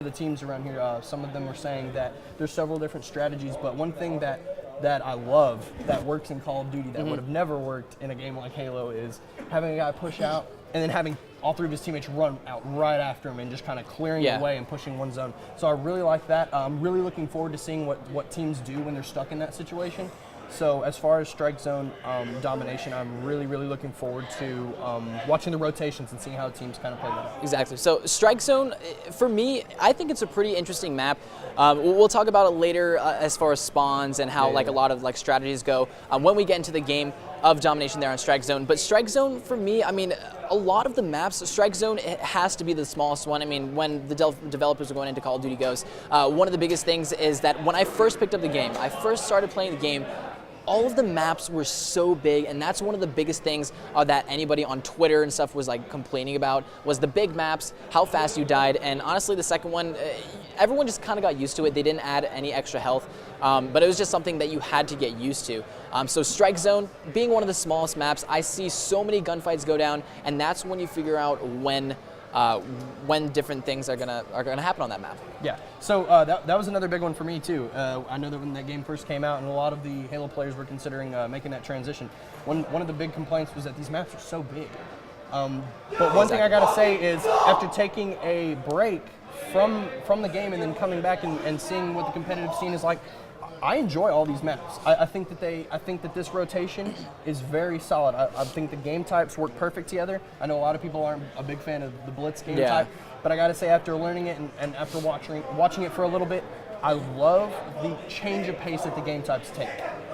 the teams around here, some of them were saying that there's several different strategies, but one thing that I love that works in Call of Duty that would have never worked in a game like Halo is having a guy push out and then having all three of his teammates run out right after him and just kind of clearing the way and pushing one zone. So I really like that. I'm really looking forward to seeing what teams do when they're stuck in that situation. So as far as strike zone domination, I'm really looking forward to watching the rotations and seeing how teams kind of play that out. Exactly. So strike zone, for me, I think it's a pretty interesting map. We'll talk about it later as far as spawns and how a lot of strategies go when we get into the game of domination there on strike zone. But strike zone, for me, I mean, a lot of the maps, strike zone it has to be the smallest one. I mean, when the developers are going into Call of Duty goes, one of the biggest things is that when I first picked up the game, I first started playing the game, all of the maps were so big, and that's one of the biggest things that anybody on Twitter and stuff was complaining about, was the big maps, how fast you died, and honestly the second one, everyone just kind of got used to it. They didn't add any extra health, but it was just something that you had to get used to. So strike zone, being one of the smallest maps, I see so many gunfights go down, and that's when you figure out when different things are gonna happen on that map. Yeah, so that was another big one for me too. I know that when that game first came out and a lot of the Halo players were considering making that transition, one of the big complaints was that these maps are so big. But one thing I gotta say is after taking a break from the game and then coming back and seeing what the competitive scene is like, I enjoy all these maps. I think that this rotation is very solid. I think the game types work perfect together. I know a lot of people aren't a big fan of the Blitz game type, but I gotta say after learning it and after watching it for a little bit, I love the change of pace that the game types take.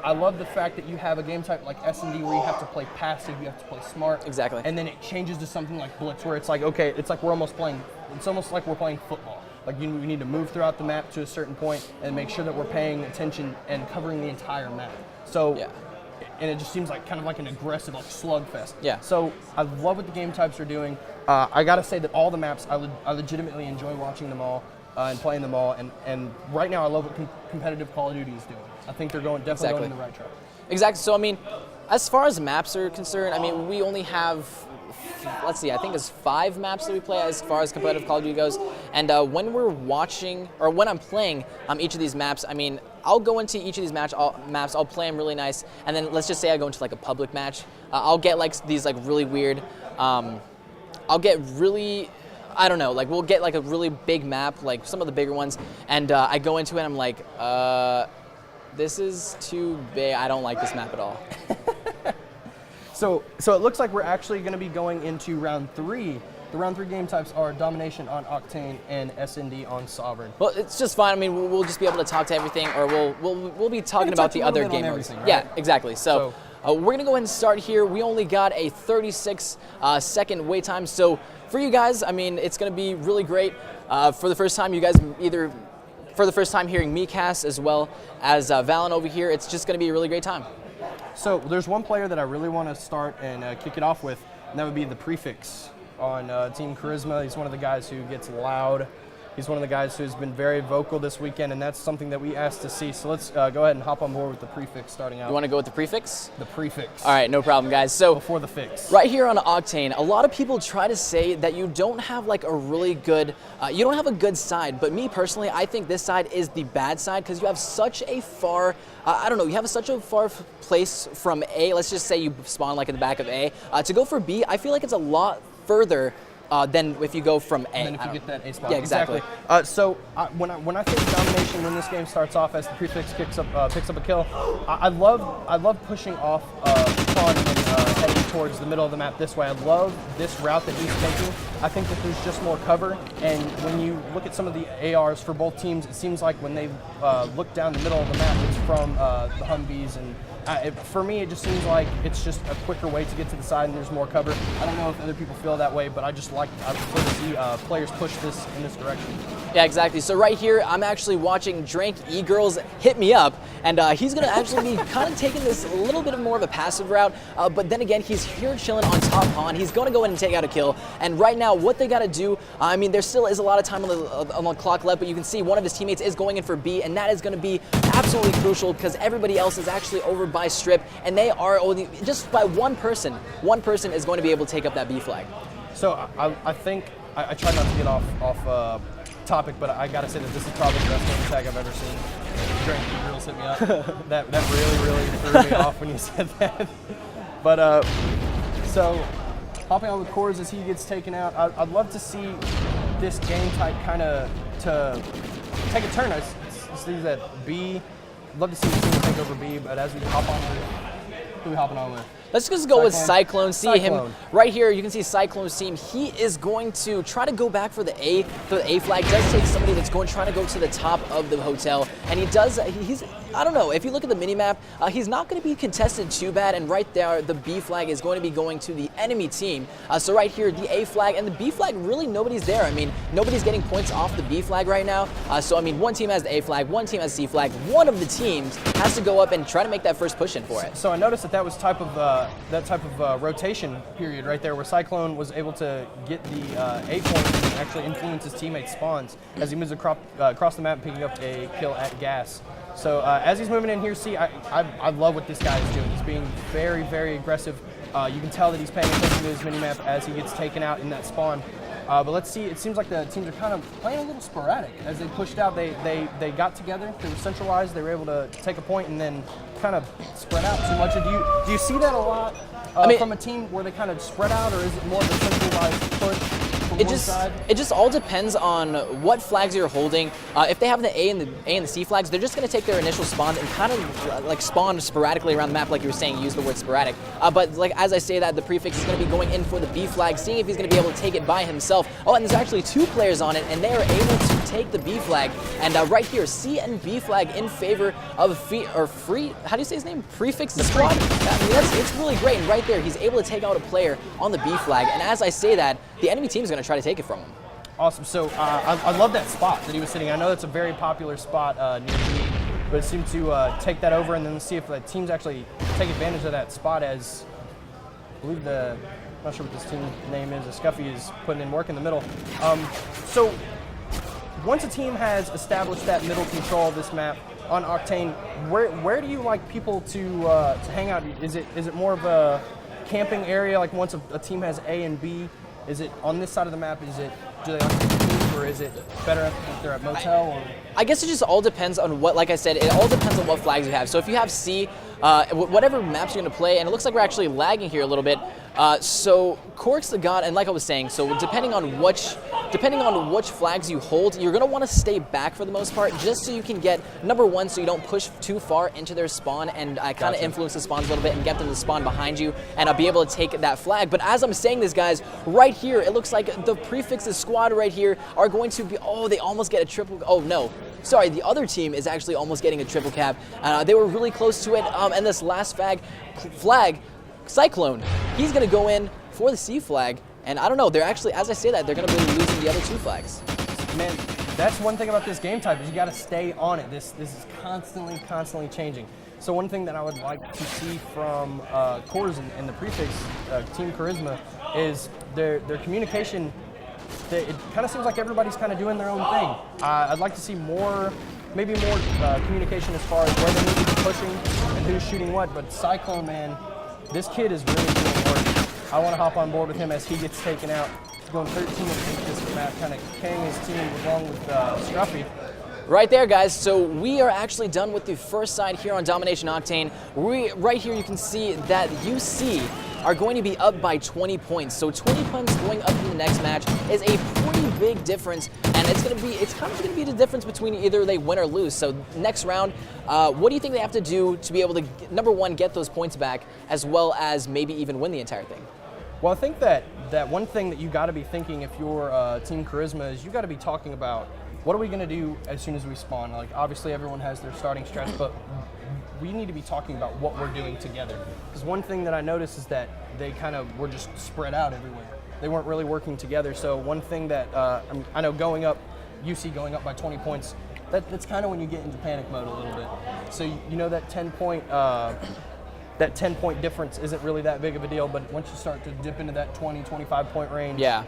I love the fact that you have a game type like S&D where you have to play passive, you have to play smart. Exactly. And then it changes to something like Blitz where it's like, okay, it's almost like we're playing football. Like we need to move throughout the map to a certain point and make sure that we're paying attention and covering the entire map. So, and it just seems like kind of like an aggressive slugfest. Yeah. So I love what the game types are doing. I gotta say that all the maps, I legitimately enjoy watching them all and playing them all. And right now I love what competitive Call of Duty is doing. I think they're definitely going in the right track. Exactly. So I mean, as far as maps are concerned, I mean we only have, let's see, I think it's 5 maps that we play as far as competitive Call of Duty goes. And when we're watching, or when I'm playing each of these maps, I mean, I'll go into each of these maps, I'll play them really nice, and then let's just say I go into a public match. I'll get these really weird, I'll get really, I don't know, we'll get a really big map, some of the bigger ones, and I go into it and I'm like, this is too big, I don't like this map at all. So it looks like we're actually going to be going into round 3. The round 3 game types are Domination on Octane and S&D on Sovereign. Well, it's just fine. I mean, we'll just be able to talk to everything, or we'll be talking about the other game modes. Right? Yeah, exactly. So we're going to go ahead and start here. We only got a 36-second wait time. So for you guys, I mean, it's going to be really great. For the first time, you guys for the first time hearing me cast as well as Valen over here, it's just going to be a really great time. So there's one player that I really want to start and kick it off with, and that would be the Prefix on Team Karizma. He's one of the guys who gets loud. He's one of the guys who's been very vocal this weekend, and that's something that we asked to see. So let's go ahead and hop on board with the Prefix starting out. You want to go with the Prefix? The Prefix. All right, no problem, guys. So before the fix. Right here on Octane, a lot of people try to say that you don't have a really good, you don't have a good side. But me personally, I think this side is the bad side because you have such a far, I don't know, you have such a far place from A. Let's just say you spawn in the back of A. To go for B, I feel like it's a lot further than if you go from A. And then if you get that A spot. Yeah, exactly. So when I think Domination, when this game starts off as the Prefix picks up a kill, I love pushing off Sean and heading towards the middle of the map this way. I love this route that he's taking. I think that there's just more cover, and when you look at some of the ARs for both teams, it seems like when they look down the middle of the map, it's from the Humvees, and for me, it just seems like it's just a quicker way to get to the side and there's more cover. I don't know if other people feel that way, but I prefer to see players push this in this direction. Yeah, exactly. So right here, I'm actually watching Drank E-Girls hit me up, and he's going to actually be kind of taking this a little bit more of a passive route, but then again, he's here chilling on top pawn. He's going to go in and take out a kill, and right now, what they got to do, I mean, there still is a lot of time on the clock left, but you can see one of his teammates is going in for B, and that is going to be absolutely crucial because everybody else is actually over by strip, and they are only just by one person. One person is going to be able to take up that B flag. So I think I try not to get off topic, but I gotta say that this is probably the best game tag I've ever seen. Grant, you reels hit me up. that really threw me off when you said that. But so hopping on with Cores as he gets taken out, I'd love to see this game type kind of to take a turn. I see that B. I'd love to see the team take over B, but as we hop on with, who are we hopping on with? Let's just go with Cyclone. See him right here. You can see Cyclone's team. He is going to try to go back for the A flag. Does take somebody that's going trying to go to the top of the hotel, and he does. He's I don't know. If you look at the mini map, he's not going to be contested too bad. And right there, the B flag is going to be going to the enemy team. So right here, the A flag and the B flag. Really, nobody's there. I mean, nobody's getting points off the B flag right now. So I mean, one team has the A flag, one team has C flag. One of the teams has to go up and try to make that first push in for it. So I noticed that was type of rotation period right there, where Cyclone was able to get the A point and actually influence his teammates' spawns as he moves across the map, picking up a kill at gas. So as he's moving in here, see, I love what this guy is doing. He's being very aggressive. You can tell that he's paying attention to his minimap as he gets taken out in that spawn. But let's see, it seems like the teams are kind of playing a little sporadic. As they pushed out, they got together, they were centralized, they were able to take a point and then kind of spread out too much. Do you see that a lot from a team where they kind of spread out, or is it more of a centralized push from one side? It just all depends on what flags you're holding. If they have the A and the C flags, they're just going to take their initial spawn and kind of like spawn sporadically around the map, like you were saying. Use the word sporadic. But like as I say that, the prefix is going to be going in for the B flag, seeing if he's going to be able to take it by himself. Oh, and there's actually two players on it, and they are able to take the B flag. And right here, C and B flag in favor of free. How do you say his name? Prefix squad. I mean, it's really great. And right there, he's able to take out a player on the B flag. And as I say that, the enemy team is going to try to take it from him. Awesome. So I love that spot that he was sitting. I know that's a very popular spot near B, but it seemed to take that over, and then see if the teams actually take advantage of that spot. As I believe I'm not sure what this team name is. Scuffy is putting in work in the middle. So once a team has established that middle control of this map on Octane, where do you like people to hang out? Is it more of a camping area? Like once a team has A and B, is it on this side of the map? Do they like to compete, or is it better if they're at motel? Or? I guess it just all depends on what, like I said, it all depends on what flags you have. So if you have C, whatever maps you're going to play, and it looks like we're actually lagging here a little bit. So Cork's the god, and like I was saying, so depending on which flags you hold, you're going to want to stay back for the most part, just so you can get, number one, so you don't push too far into their spawn and kind of influence the spawns a little bit and get them to spawn behind you and be able to take that flag. But as I'm saying this, guys, right here, it looks like the prefixes squad right here are going to be, they almost get a triple, no. Sorry, the other team is actually almost getting a triple cap. They were really close to it, and this last flag, Cyclone, he's going to go in for the C flag, and I don't know, they're actually, as I say that, they're going to be losing the other two flags. Man, that's one thing about this game type, is you got to stay on it. This is constantly changing. So one thing that I would like to see from Cores and the prefix, Team Karizma, is their communication. It kind of seems like everybody's kind of doing their own thing. I'd like to see maybe more communication as far as where they need to be pushing and who's shooting what. But Cyclone, man, this kid is really doing work. I want to hop on board with him as he gets taken out. He's going 13 and 8 this map, kind of carrying his team along with Scruffy. Right there, guys. So we are actually done with the first side here on Domination Octane. Right here, you can see that UC are going to be up by 20 points. So 20 points going up in the next match is a pretty big difference, and it's kind of going to be the difference between either they win or lose. So next round, what do you think they have to do to be able to, number one, get those points back, as well as maybe even win the entire thing? Well, I think that one thing that you got to be thinking if you're Team Karizma is you got to be talking about what are we going to do as soon as we spawn. Like obviously everyone has their starting stretch, but we need to be talking about what we're doing together. Because one thing that I noticed is that they kind of were just spread out everywhere. They weren't really working together. So one thing that I know UC going up by 20 points, that's kind of when you get into panic mode a little bit. So you know that 10 point difference isn't really that big of a deal, but once you start to dip into that 20, 25 point range, yeah,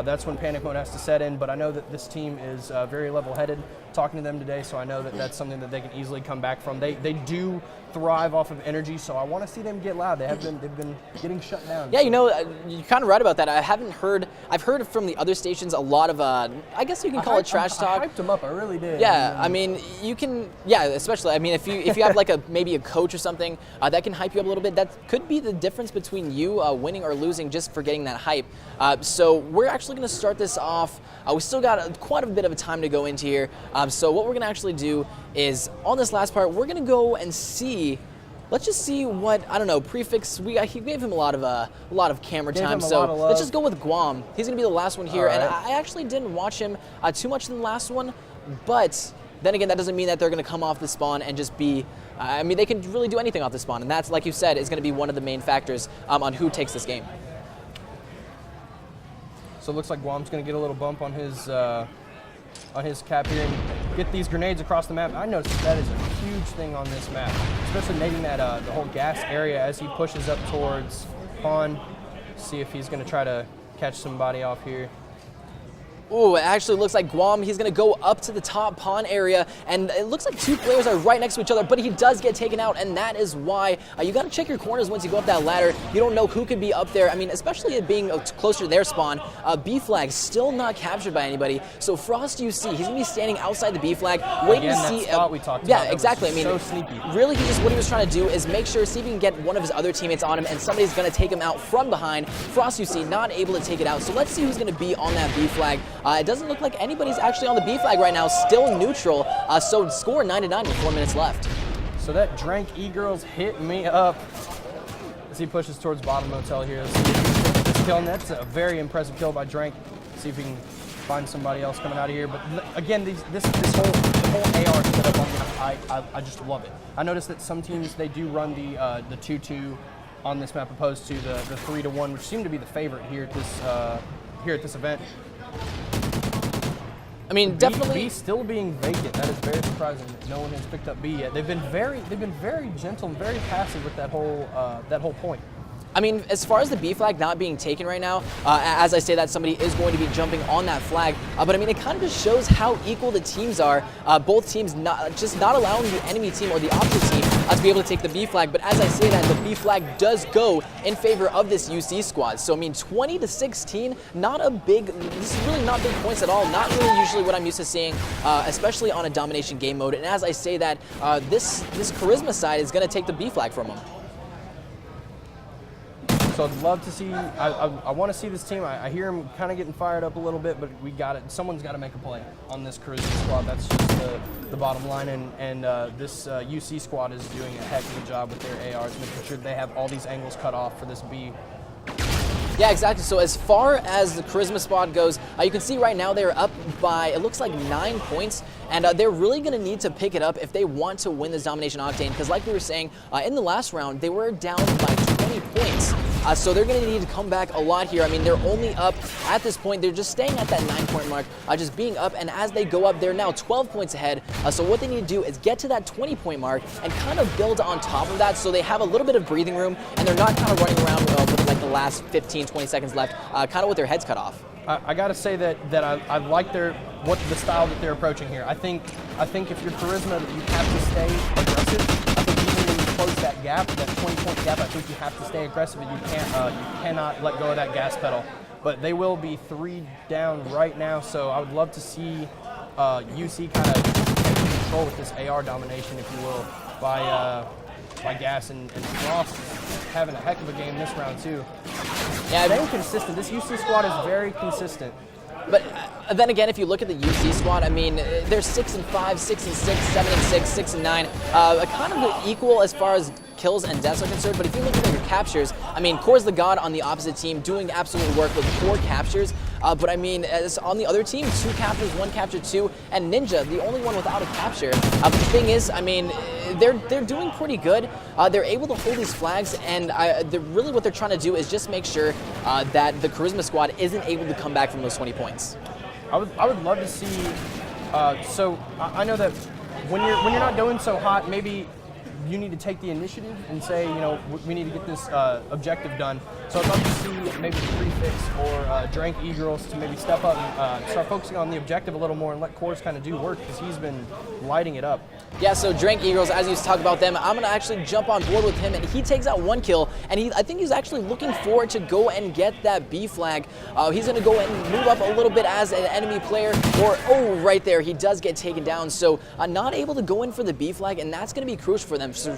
that's when panic mode has to set in. But I know that this team is very level-headed. Talking to them today, so I know that that's something that they can easily come back from. They do thrive off of energy, so I want to see them get loud. They've been getting shut down. Yeah, you know, you're kind of right about that. I've heard from the other stations a lot of, I guess you can call it trash talk. I hyped them up, I really did. Yeah, I mean, you can, especially, I mean, if you have like maybe a coach or something that can hype you up a little bit, that could be the difference between you winning or losing just for getting that hype. So we're actually going to start this off. We still got quite a bit of a time to go into here. So what we're going to actually do is, on this last part, we're going to go and see. Let's just see what, I don't know, prefix. We gave him a lot of camera time, so let's just go with Guam. He's going to be the last one here, and I actually didn't watch him too much in the last one, but then again, that doesn't mean that they're going to come off the spawn and just be. I mean, they can really do anything off the spawn, and that's, like you said, is going to be one of the main factors on who takes this game. So it looks like Guam's going to get a little bump on his cap here and get these grenades across the map. I noticed that is a huge thing on this map, especially nading that the whole gas area as he pushes up towards Pawn. See if he's going to try to catch somebody off here. Ooh, it actually looks like Guam, he's going to go up to the top pawn area, and it looks like two players are right next to each other, but he does get taken out, and that is why you got to check your corners once you go up that ladder. You don't know who could be up there. I mean, especially it being closer to their spawn. B flag still not captured by anybody, so Frost UC, he's going to be standing outside the B flag, waiting to see. That spot we talked yeah, about, exactly. I mean, so sneaky. Really, what he was trying to do is make sure, see if he can get one of his other teammates on him, and somebody's going to take him out from behind. Frost UC not able to take it out, so let's see who's going to be on that B flag. It doesn't look like anybody's actually on the B flag right now, still neutral, so score 9-9 with 4 minutes left. So that Drank E-Girls hit me up as he pushes towards bottom motel here. Let's see if he can get this kill, and that's a very impressive kill by Drank. See if we can find somebody else coming out of here. But again, this whole AR setup on the map, I just love it. I noticed that some teams, they do run the 2-2 on this map opposed to the 3-1, which seemed to be the favorite here at this event. I mean, definitely. B still being vacant. That is very surprising that no one has picked up B yet. They've been very gentle and very passive with that whole point. I mean, as far as the B flag not being taken right now, as I say that, somebody is going to be jumping on that flag. But I mean, it kind of just shows how equal the teams are. Both teams not allowing the enemy team or the opposite team to be able to take the B flag. But as I say that, the B flag does go in favor of this UC squad. So I mean, 20-16, this is really not big points at all. Not really usually what I'm used to seeing, especially on a domination game mode. And as I say that, this Karizma side is going to take the B flag from them. So I'd love to see, I want to see this team. I hear them kind of getting fired up a little bit, but someone's got to make a play on this Karizma squad. That's just the bottom line, and this UC squad is doing a heck of a job with their ARs, making sure they have all these angles cut off for this B. Yeah, exactly. So as far as the Karizma squad goes, you can see right now they're up by, it looks like 9 points, and they're really going to need to pick it up if they want to win this Domination Octane, because like we were saying, in the last round, they were down by 20 points. So they're going to need to come back a lot here. I mean, they're only up at this point. They're just staying at that 9-point mark, just being up. And as they go up, they're now 12 points ahead. So what they need to do is get to that 20-point mark and kind of build on top of that so they have a little bit of breathing room and they're not kind of running around with like the last 15, 20 seconds left, kind of with their heads cut off. I got to say that I like the style that they're approaching here. I think if you're Karizma, you have to stay aggressive. I think even when you close that gap, that 20-point gap, I think you have to stay aggressive, and you cannot let go of that gas pedal. But they will be 3 down right now, so I would love to see UC kind of take control with this AR domination, if you will, by Gas and Frost having a heck of a game this round too. Yeah, staying consistent. This UC squad is very consistent. But then again, if you look at the UC squad, I mean, they're 6-5, 6-6, 7-6, 6-9, kind of equal as far as kills and deaths are concerned. But if you look at your captures, I mean, Core's the God on the opposite team doing absolute work with 4 captures. But I mean, as on the other team, 2 captures, 1 capture, 2, and Ninja, the only one without a capture. But the thing is, I mean, they're doing pretty good. They're able to hold these flags, and really what they're trying to do is just make sure that the Karizma squad isn't able to come back from those 20 points. I would love to see. So I know that when you're not doing so hot, maybe you need to take the initiative and say, you know, we need to get this objective done. So I'd love to see maybe the prefix or Drank E-Girls to maybe step up and start focusing on the objective a little more and let Cores kind of do work, because he's been lighting it up. Yeah, so Drank E-Girls, as you talk about them, I'm going to actually jump on board with him, and he takes out 1 kill, and I think he's actually looking forward to go and get that B flag. He's going to go and move up a little bit as an enemy player, or, oh, right there, he does get taken down, so not able to go in for the B flag, and that's going to be crucial for them. So